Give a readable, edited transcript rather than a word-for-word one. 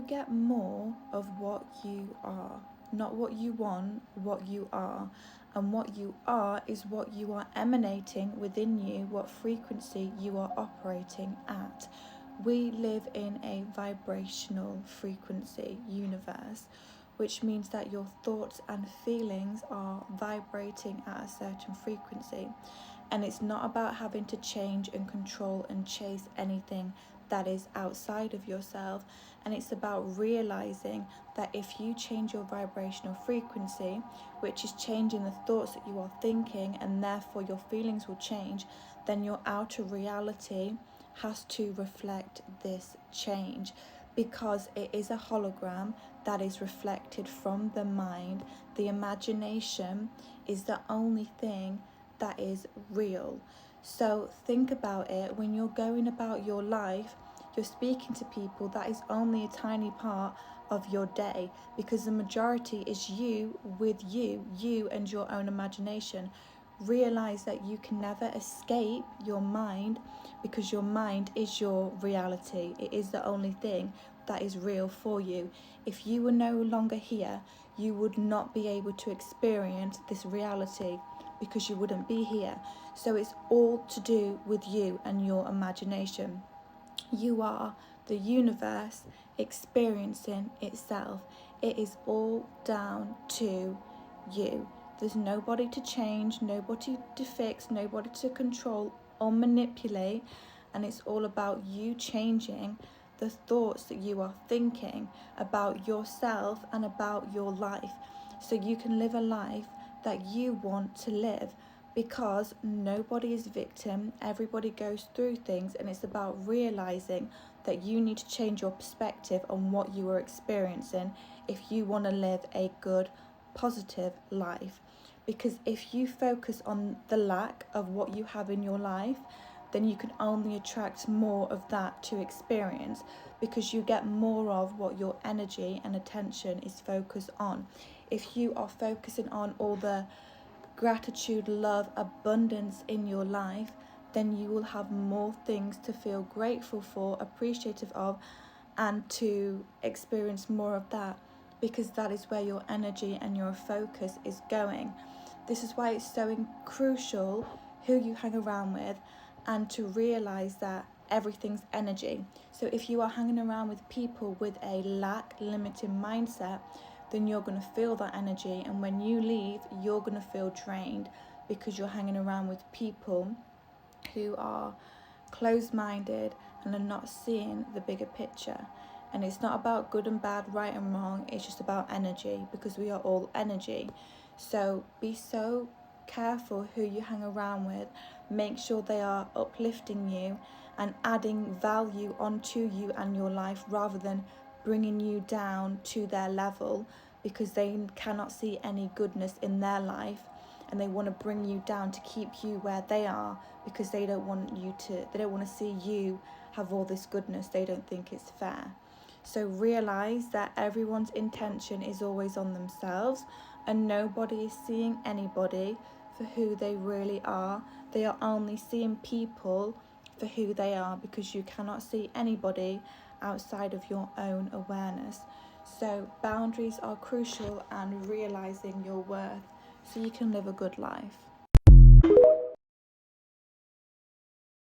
get more of what you are, not what you want, what you are. And what you are is what you are emanating within you, what frequency you are operating at. We live in a vibrational frequency universe, which means that your thoughts and feelings are vibrating at a certain frequency. And it's not about having to change and control and chase anything that is outside of yourself. And it's about realizing that if you change your vibrational frequency, which is changing the thoughts that you are thinking, and therefore your feelings will change, then your outer reality has to reflect this change, because it is a hologram that is reflected from the mind. The imagination is the only thing that is real. So think about it. When you're going about your life, you're speaking to people, that is only a tiny part of your day, because the majority is you with you and your own imagination. Realize that you can never escape your mind, because your mind is your reality. It is the only thing that is real for you. If you were no longer here, you would not be able to experience this reality, because you wouldn't be here. So it's all to do with you and your imagination. You are the universe experiencing itself. It is all down to you. There's nobody to change, nobody to fix, nobody to control or manipulate. And it's all about you changing the thoughts that you are thinking about yourself and about your life, so you can live a life that you want to live. Because nobody is victim, everybody goes through things, and it's about realizing that you need to change your perspective on what you are experiencing if you want to live a good, positive life. Because if you focus on the lack of what you have in your life, then you can only attract more of that to experience, because you get more of what your energy and attention is focused on. If you are focusing on all the gratitude, love, abundance in your life, then you will have more things to feel grateful for, appreciative of, and to experience more of that, because that is where your energy and your focus is going. This is why it's so crucial who you hang around with, and to realize that everything's energy. So if you are hanging around with people with a lack limiting mindset, then you're going to feel that energy, and when you leave, you're going to feel drained, because you're hanging around with people who are closed-minded and are not seeing the bigger picture. And it's not about good and bad, right and wrong, it's just about energy, because we are all energy. So be so careful who you hang around with. Make sure they are uplifting you and adding value onto you and your life, rather than bringing you down to their level, because they cannot see any goodness in their life, and they want to bring you down to keep you where they are, because they don't want to see you have all this goodness. They don't think it's fair. So realize that everyone's intention is always on themselves, and nobody is seeing anybody for who they really are. They are only seeing people for who they are, because you cannot see anybody outside of your own awareness. So boundaries are crucial, and realizing your worth so you can live a good life.